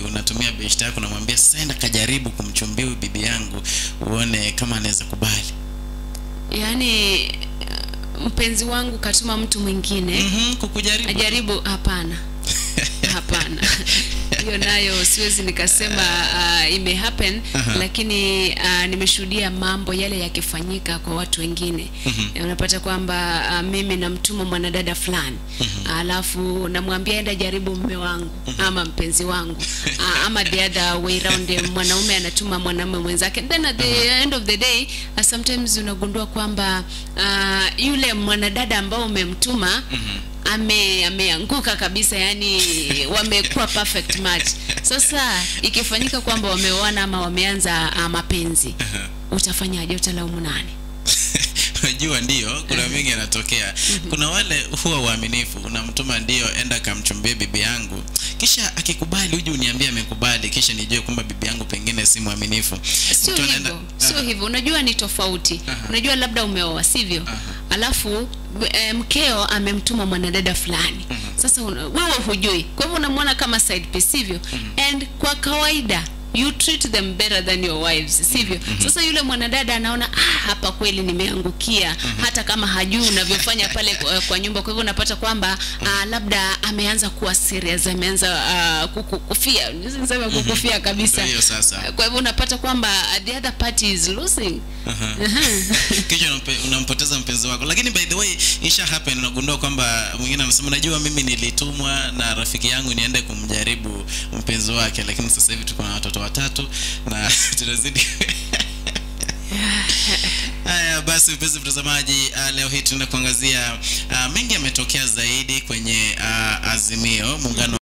unatumia beshte yako unamwambia sasa enda kajaribu kumchumbia bibi yangu uone kama anaweza kubali. Yani mpenzi wangu katuma mtu mwingine kukujaribu. Ajaribu, hapana. Hapana. Hiyo nayo siwezi nikasema ime happen, lakini nimeshuhudia mambo yale yakifanyika kwa watu wengine. Unapata kwamba mimi namtuma mwanadada fulani, alafu namwambia enda jaribu mume wangu ama mpenzi wangu, ama the other way round, mwanaume anatuma mwanamume mwenzake. Then at the end of the day, sometimes unagundua kwamba yule mwanadada ambao umemtuma ameanguka kabisa, yani wamekuwa perfect match. Sasa ikifanyika kwamba wameoana ama wameanza mapenzi, utafanyaje? Utalaumu nani? Unajua ndio kuna mingi yanatokea. Kuna wale huwa waaminifu, unamtuma ndio enda kamchumbie bibi yangu, kisha akikubali uje uniambie amekubali, kisha nijue kwamba bibi yangu pengine si muaminifu. Sio hivyo. Unajua ni tofauti. Unajua labda umeoa, sivyo? Alafu mkeo amemtuma mwanadada fulani. Sasa wewe hujui. Kwa hivyo unamwona kama side piece, sivyo? And kwa kawaida you treat them better than your wives, sivyo? Sasa yule mwanadada anaona hapa kweli nimeangukia, hata kama hajui unavyofanya pale kwa nyumba. Kwa hivyo unapata kwamba labda ameanza kuwa serious, ameanza kukufia, niseme kukufia kabisa. Kwa hivyo unapata kwamba the other party is losing. Kisha unampoteza mpenzi wako. Lakini by the way isha happen, unagundua kwamba mwingine anasema unajua mimi nilitumwa na rafiki yangu niende kumjaribu mpenzi wake, lakini sasa hivi tuko na watoto 3 na tunazidi. Haya basi mpenzi mtazamaji, leo hii tunakuangazia mengi yametokea zaidi kwenye Azimio, muungano